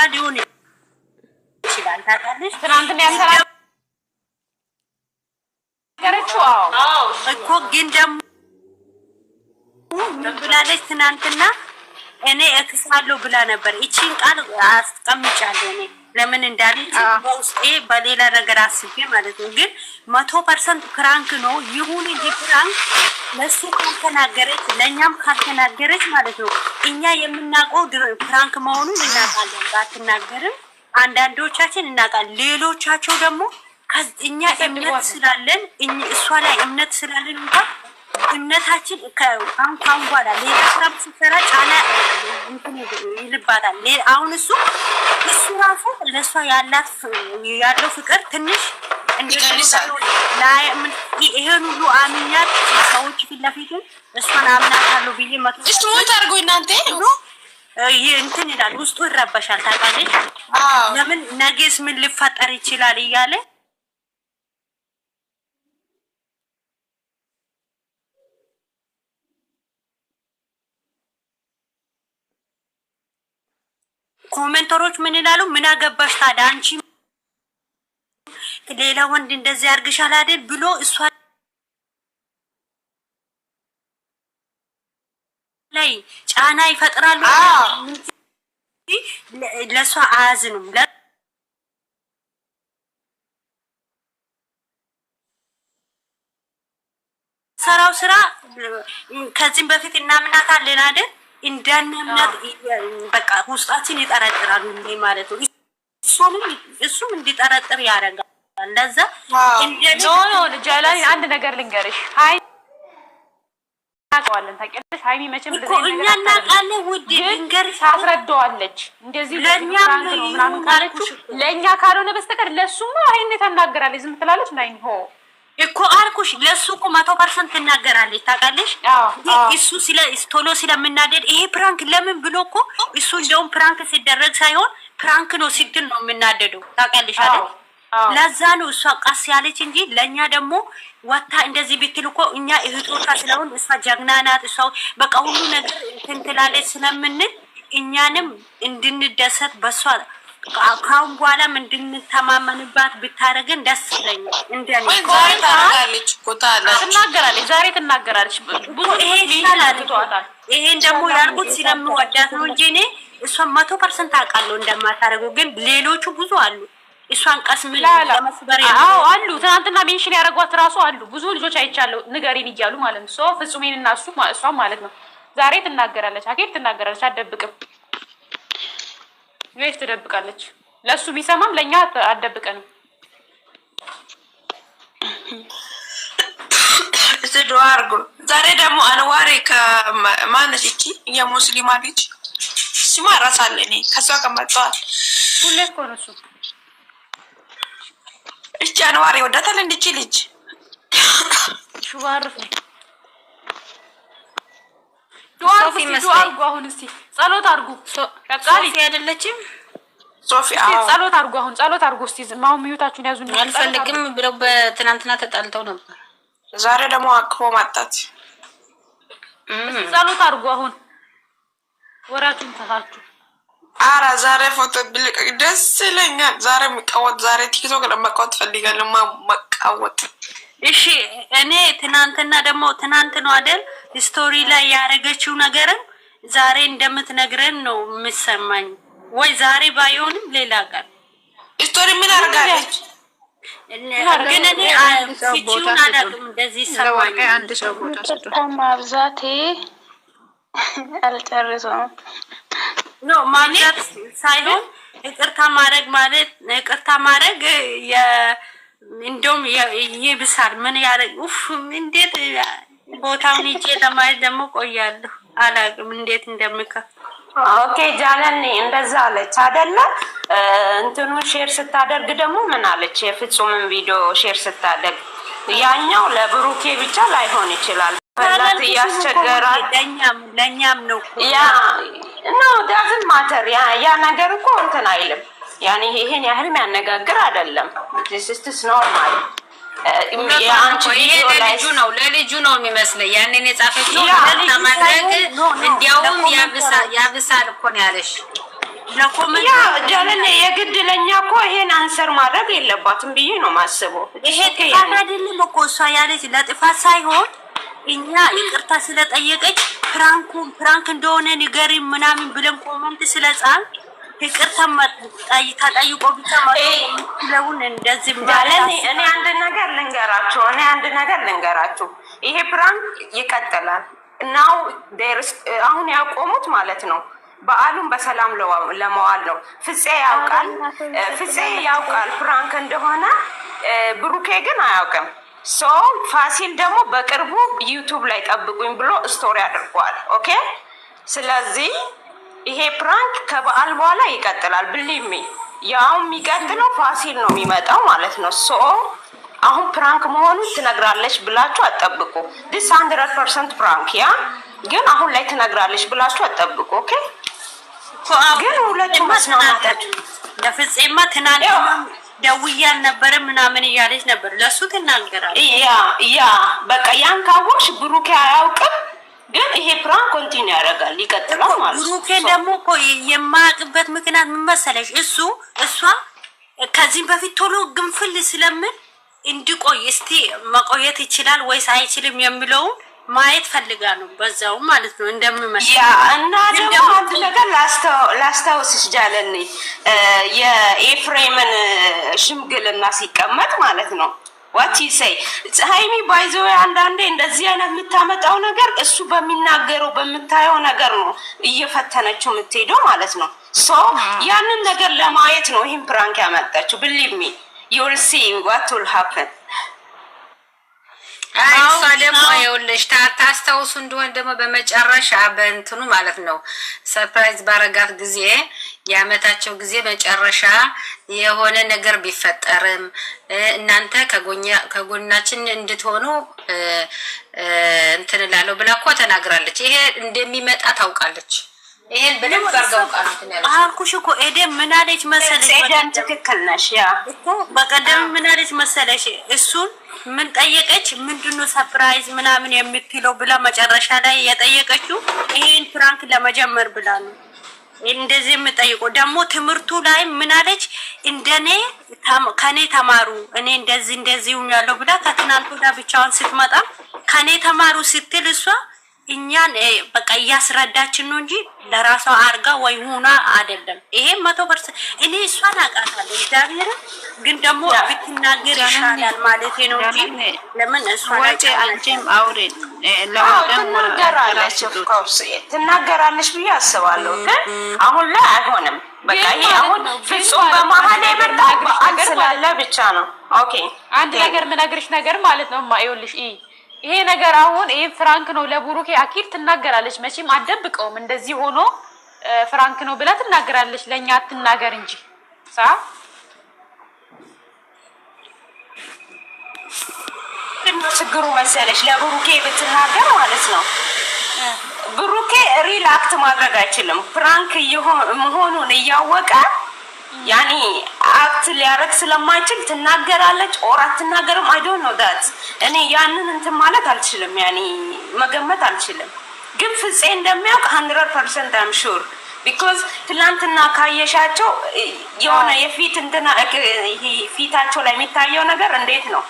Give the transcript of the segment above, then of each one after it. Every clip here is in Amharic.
ሊሆን ይችላል። ታውቃለች ትናንትና ያንተራከረችው እኮ ግን ደግሞ ብላለች ትናንትና እኔ እክሳለሁ ብላ ነበር። እቺን ቃል አስቀምጫለሁ እኔ ለምን እንዳለች በውስጤ በሌላ ነገር አስቤ ማለት ነው። ግን 100% ፕራንክ ነው ይሁን እንጂ ፕራንክ ለሱ ካልተናገረች ለኛም ካልተናገረች ማለት ነው እኛ የምናውቀው ፕራንክ መሆኑን እናውቃለን። ባትናገርም አንዳንዶቻችን እናውቃለን። ሌሎቻቸው ደግሞ እኛ እምነት ስላለን እሷ ላይ እምነት ስላለን እንኳን እምነታችን ካሁን በኋላ ሌላ ስራ ሲሰራ ጫና ይልባታል። አሁን እሱ ራሱ ለእሷ ያለው ፍቅር ትንሽ ይሄን ሁሉ አምኛት ሰዎች ፊት ለፊት እሷን አምናታለሁ ብዬ ሞት አድርጎ እናንተ እንትን ይላል። ውስጡ ይረበሻል። ታውቃለች ለምን ነገስ ምን ሊፈጠር ይችላል እያለ ኮሜንተሮች ምን ይላሉ? ምን አገባሽ ታዲያ አንቺ ሌላ ወንድ እንደዚህ ያርግሻል አይደል ብሎ እሷ ላይ ጫና ይፈጥራሉ። ለሷ አያዝኑም። ሰራው ስራ ከዚህም በፊት እናምናታለን አይደል? እንዳናምናት በቃ ውስጣችን ይጠረጥራሉ እንዴ ማለት ነው። እሱም እንዲጠረጥር ያደርጋል። እንደዛ ኖ ልጃላይ አንድ ነገር ልንገርሽ፣ ሃይ ታውቃለች ታውቂያለሽ። ሃይሚ መቼም እኮ እኛ እናውቃለን። ውድ ልንገርሽ ታስረዳዋለች እንደዚህ ለኛ ነው ምናምን ካለችው ለኛ ካልሆነ በስተቀር ለሱማ ሃይኔ ተናገራለች። ዝም ትላለች ናይ ሆ እኮ አልኩሽ። ለሱ እኮ 100% ትናገራለች። ታውቃለች እሱ ቶሎ ስለምናደድ ይሄ ፕራንክ ለምን ብሎ እኮ እሱ እንደውም ፕራንክ ሲደረግ ሳይሆን ፕራንክ ነው ሲድል ነው የምናደደው። ታውቃለች አይደል? ለዛ ነው እሷ ቀስ ያለች እንጂ ለእኛ ደግሞ ወታ እንደዚህ ብትል እኮ እኛ እህቶቿ ስለሆን እሷ ጀግና ናት። እሷ በቃ ሁሉ ነገር እንትን ትላለች ስለምንል እኛንም እንድንደሰት በሷ ካሁን በኋላም እንድንተማመንባት ብታረገን ደስ ይለኛል። እንደኔ ትናገራለች፣ ዛሬ ትናገራለች። ብዙ ይሄ ይላልቷታል። ይሄን ደግሞ ያልኩት ስለምወዳት ነው እንጂ እኔ እሷን 100% አውቃለሁ እንደማታረገው። ግን ሌሎቹ ብዙ አሉ እሷን ቀስም ለመስበር አሉ። ትናንትና ሜንሽን ያደረጓት ራሱ አሉ። ብዙ ልጆች አይቻለሁ ንገሪን እያሉ ማለት ነው። ፍጹሜን እና እሷ ማለት ነው። ዛሬ ትናገራለች፣ አኬድ ትናገራለች። አትደብቅም ወይስ ትደብቃለች? ለሱ ቢሰማም ለኛ አትደብቀንም። እዚህ አርጎ ዛሬ ደግሞ አንዋሪ ከማነች እቺ የሙስሊማ ልጅ ስማ ራሳለ እኔ ከሷ ጋር መጣዋል። ሁሌ እኮ ነው እሱ እቺ አንዋሪ ወዳታል እንድቺ ልጅ ሹባርፍ ነው ዱአ አርጉ። አሁን እስቲ ጸሎት አርጉ። ቃሊ አይደለችም ሶፊ ጸሎት አርጉ። አሁን ጸሎት አርጉ። እስቲ ማው ሚዩታችሁን ያዙኝ። አልፈልግም ብለው በትናንትና ተጣልተው ነበር። ዛሬ ደግሞ አቅፎ ማጣት። ጸሎት አርጉ። አሁን ወራችሁን ተፋችሁ። አራ ዛሬ ፎቶ ብልቅ ደስ ይለኛል። ዛሬ መቃወጥ ዛሬ ቲክቶክ ለመቃወጥ ፈልጋለሁ። መቃወጥ እሺ እኔ ትናንትና ደግሞ ትናንት ነው አይደል ስቶሪ ላይ ያረገችው ነገርን ዛሬ እንደምትነግረን ነው የምሰማኝ። ወይ ዛሬ ባይሆንም ሌላ ቀን ስቶሪ ምን አርጋለች? ግን እኔ ሲቹን አላውቅም እንደዚህ ሰማኝ። አንድ ሰው ቦታ ሰጥቶ ማብዛቴ አልጨርሰውም ኖ ማለት ሳይሆን ይቅርታ ማድረግ ማለት ይቅርታ ማድረግ እንደውም ይብሳል። ምን ያረግ እንዴት ቦታውን ይዤ ለማየት ደግሞ ቆያለሁ። አላውቅም እንዴት እንደምከፍት። ኦኬ ጃለኔ እንደዛ አለች አይደለ? እንትኑ ሼር ስታደርግ ደግሞ ምን አለች? የፍጹምን ቪዲዮ ሼር ስታደርግ ያኛው ለብሩኬ ብቻ ላይሆን ይችላል። ፈላት ያስቸገራል። ለኛም ነው ያ ነው ዳዝን ማተር ያ ነገር እኮ እንትን አይልም። ያኔ ይሄን ያህል የሚያነጋግር አይደለም። this is normal አንቺ ቪዲዮ ላይ ለልጁ ነው የሚመስለው። ያንን የጻፈችው ለማድረግ እንዲያውም ያብሳል እኮ ነው ያለሽ። ለኮመንት ያ ጃለኔ የግድ ለኛ እኮ ይሄን አንሰር ማድረግ የለባትም ብዬ ነው ማስበው። ይሄ ጥፋት አይደለም እኮ እሷ ያለች ለጥፋት ሳይሆን እኛ ይቅርታ ስለጠየቀች ፕራንክ እንደሆነ ንገሪ ምናምን ብለን ኮመንት ስለጻፍ ይቅርታ ተጠይቆ ብቻ ማለውን እንደዚህ ጃለኔ እኔ አንድ ነገር ልንገራችሁ ይሄ ፕራንክ ይቀጥላል። እናው አሁን ያቆሙት ማለት ነው በዓሉን በሰላም ለመዋል ነው። ፍፄ ያውቃል ፕራንክ እንደሆነ፣ ብሩኬ ግን አያውቅም። ሶ ፋሲል ደግሞ በቅርቡ ዩቱብ ላይ ጠብቁኝ ብሎ ስቶሪ አድርጓል። ኦኬ ስለዚህ ይሄ ፕራንክ ከበዓል በኋላ ይቀጥላል። ብሊሚ ያው የሚቀጥለው ፋሲል ነው የሚመጣው ማለት ነው። ሶ አሁን ፕራንክ መሆኑን ትነግራለች ብላችሁ አጠብቁ። ዲስ 100% ፕራንክ ያ ግን አሁን ላይ ትነግራለች ብላችሁ አጠብቁ። ኦኬ ግን ሁለቱ መስማማታችሁ ለፍፄማ ትናንትና ደውያል ነበር ምናምን እያለች ነበር። ለሱ ትናገራለች። ያ በቃ ያን ካወቅሽ ብሩኬ አያውቅም፣ ግን ይሄ ፕራንክ ኮንቲኒው ያደርጋል ይቀጥላል ማለት ነው። ብሩኬ ደግሞ እኮ የማያውቅበት ምክንያት ምን መሰለሽ? እሷ ከዚህም በፊት ቶሎ ግንፍል ስለምን እንዲቆይ እስቲ መቆየት ይችላል ወይስ አይችልም የሚለውን ማየት ፈልጋ ነው። በዛው ማለት ነው እንደምመስል ያ እና ደግሞ አንድ ነገር ላስታውስሽ ጃለኔ የኤፍሬምን ሽምግልና ሲቀመጥ ማለት ነው ዋት ይሰይ ሃይሚ ባይዞ አንዳንዴ እንደዚህ አይነት የምታመጣው ነገር እሱ በሚናገረው በምታየው ነገር ነው እየፈተነችው የምትሄደው ማለት ነው። ሶ ያንን ነገር ለማየት ነው ይሄን ፕራንክ ያመጣችው። believe me you will see what will happen። እሷ ደግሞ ይኸውልሽ ታስታውሱ እንደሆነ ደግሞ በመጨረሻ በእንትኑ ማለት ነው ሰርፕራይዝ ባረጋት ጊዜ የአመታቸው ጊዜ መጨረሻ የሆነ ነገር ቢፈጠርም እናንተ ከጎናችን እንድትሆኑ እንትን እላለሁ ብላ እኮ ተናግራለች። ይሄ እንደሚመጣ ታውቃለች። ይሄን በደንብ አርጋው ቃልትን ያለች አልኩሽ እኮ ኤደን ምን አለች መሰለሽ? ኤደን ትክክል ነሽ። ያ እኮ በቀደም ምን አለች መሰለሽ? እሱን ምን ጠየቀች? ምንድነው ሰርፕራይዝ ምናምን የምትለው ብላ መጨረሻ ላይ የጠየቀችው ይሄን ፍራንክ ለመጀመር ብላ ነው። እንደዚህ የምጠይቀው ደግሞ ትምህርቱ ላይ ምን አለች? እንደኔ ከኔ ተማሩ፣ እኔ እንደዚህ ያለው ብላ ከትናንት ወዲያ ብቻዋን ስትመጣ ከኔ ተማሩ ስትል እሷ እኛን በቃ እያስረዳችን ነው እንጂ ለራሷ አርጋ ወይ ሆና አይደለም። ይሄ 100% እኔ እሷን አውቃታለሁ። እግዚአብሔር ግን ደግሞ ብትናገር ይሻላል ማለት ነው እንጂ ለምን እሷ ወጪ አንቺም አውሬን ትናገራለች ብዬ አስባለሁ። ግን አሁን ላይ አይሆንም። በቃ ይሄ አሁን ፍጹም በመሀል የመጣው በአንድ ስላለ ብቻ ነው። ኦኬ አንድ ነገር ምነግርሽ ነገር ማለት ነው ማይውልሽ ይሄ ነገር አሁን ይሄ ፍራንክ ነው ለቡሩኬ አኪድ ትናገራለች። መቼም አደብቀውም እንደዚህ ሆኖ ፍራንክ ነው ብላ ትናገራለች። ለኛ አትናገር እንጂ ችግሩ መሰለሽ ለቡሩኬ ብትናገር ማለት ነው ብሩኬ ሪላክት ማድረግ አይችልም። ፍራንክ መሆኑን እያወቀ ያኒ አክት ሊያረግ ስለማይችል ትናገራለች። ኦር አትናገርም። አይ ዶንት ኖ ዳት እኔ ያንን እንትን ማለት አልችልም። ያኒ መገመት አልችልም። ግን ፍፄ እንደሚያውቅ 100% አም ሹር ቢኮዝ ትላንትና ካየሻቸው የሆነ የፊት እንትና ፊታቸው ላይ የሚታየው ነገር እንዴት ነው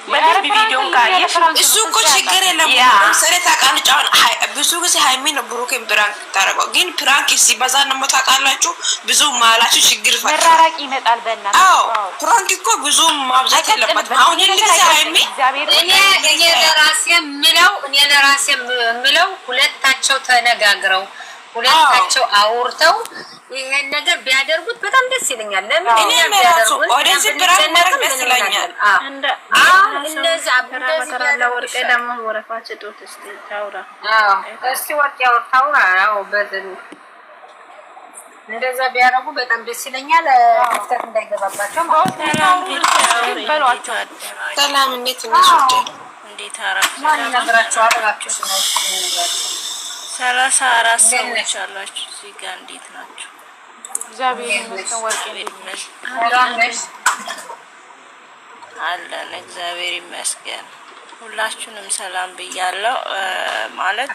በደንብ ቪዲዮን ካየሽ እሱ እኮ ችግር የለም። ለምሳሌ ታውቃለች አሁን ብዙ ጊዜ ሃይሚ ነው ብሩኬን ፕራንክ ታደርገው፣ ግን ፕራንክ ሲበዛ ነው ታውቃላችሁ ብዙ ማላችሁ ችግር ይፈጠራል፣ መራራቅ ይመጣል። በእናትህ አዎ ፕራንክ እኮ ብዙ ማብዛት የለበትም። አሁን ጊዜ ሃይሚ እኔ ለራሴ የምለው ሁለታቸው ተነጋግረው ሁለታቸው አውርተው ይሄን ነገር ቢያደርጉት በጣም ደስ ይለኛል። ለምን እኔ ራሱ ኦዲንስ ፕራንክ ማድረግ ደስ ይለኛል። እንደዛ በተራላ ወርቄ ደግሞ ወረፋች ዶት እስቲ ታውራ እስቲ ወርቄ ታውራ ያው በደን እንደዛ ቢያደርጉ በጣም ደስ ይለኛል። ክፍተት እንዳይገባባቸው በሏቸው። ሰላም እንዴት ነሽ? እንዴት አረፍ ማን ነግራቸው አላችሁ ነው 34 ሰዎች አላችሁ እዚህ ጋር እንዴት ናችሁ? እግዚአብሔር ይመስገን። ወርቄ አለን እግዚአብሔር ይመስገን። ሁላችሁንም ሰላም ብያለሁ። ማለት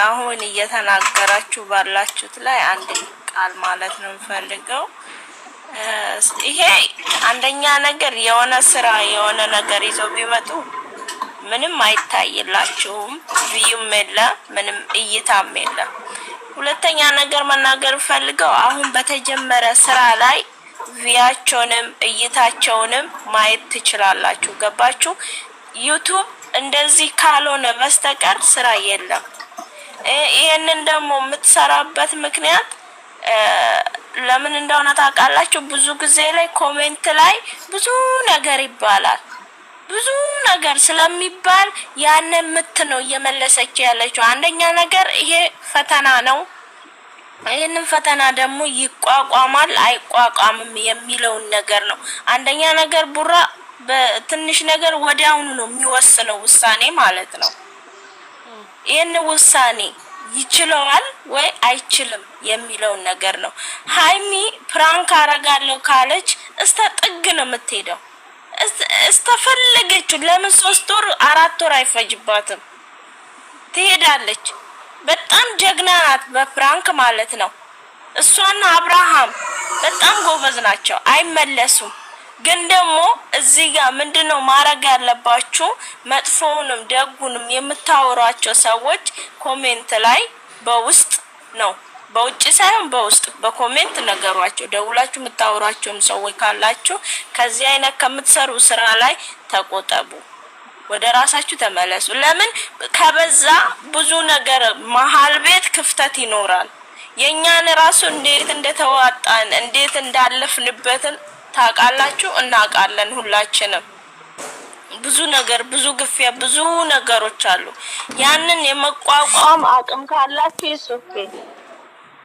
አሁን እየተናገራችሁ ባላችሁት ላይ አንድ ቃል ማለት ነው የምፈልገው። ይሄ አንደኛ ነገር የሆነ ስራ የሆነ ነገር ይዘው ቢመጡ ምንም አይታይላችሁም፣ ቪዩም የለ ምንም እይታም የለ። ሁለተኛ ነገር መናገር ፈልገው አሁን በተጀመረ ስራ ላይ ቪያቸውንም እይታቸውንም ማየት ትችላላችሁ። ገባችሁ? ዩቱብ እንደዚህ ካልሆነ በስተቀር ስራ የለም። ይሄንን ደግሞ የምትሰራበት ምክንያት ለምን እንደሆነ ታውቃላችሁ? ብዙ ጊዜ ላይ ኮሜንት ላይ ብዙ ነገር ይባላል። ብዙ ነገር ስለሚባል ያንን ምት ነው እየመለሰች ያለችው። አንደኛ ነገር ይሄ ፈተና ነው። ይሄንን ፈተና ደግሞ ይቋቋማል አይቋቋምም የሚለውን ነገር ነው። አንደኛ ነገር ቡራ በትንሽ ነገር ወዲያውኑ ነው የሚወስነው ውሳኔ ማለት ነው። ይሄን ውሳኔ ይችላል ወይ አይችልም የሚለውን ነገር ነው። ሃይሚ ፕራንክ አረጋለሁ ካለች እስከ ጥግ ነው የምትሄደው። እስተፈለገችው ለምን 3 ወር 4 ወር አይፈጅባትም፣ ትሄዳለች። በጣም ጀግና ናት በፕራንክ ማለት ነው። እሷና አብርሃም በጣም ጎበዝ ናቸው፣ አይመለሱም። ግን ደግሞ እዚህ ጋር ምንድነው ማድረግ ያለባችሁ? መጥፎውንም ደጉንም የምታወሯቸው ሰዎች ኮሜንት ላይ በውስጥ ነው፣ በውጭ ሳይሆን በውስጥ በኮሜንት ነገሯቸው። ደውላችሁ የምታወሯቸውም ሰዎች ካላችሁ ከዚህ አይነት ከምትሰሩ ስራ ላይ ተቆጠቡ፣ ወደ ራሳችሁ ተመለሱ። ለምን ከበዛ ብዙ ነገር መሀል ቤት ክፍተት ይኖራል። የኛን ራሱ እንዴት እንደተዋጣን እንዴት እንዳለፍንበትን ታውቃላችሁ፣ እናውቃለን ሁላችንም። ብዙ ነገር ብዙ ግፊያ ብዙ ነገሮች አሉ። ያንን የመቋቋም አቅም ካላችሁ ይሱፍ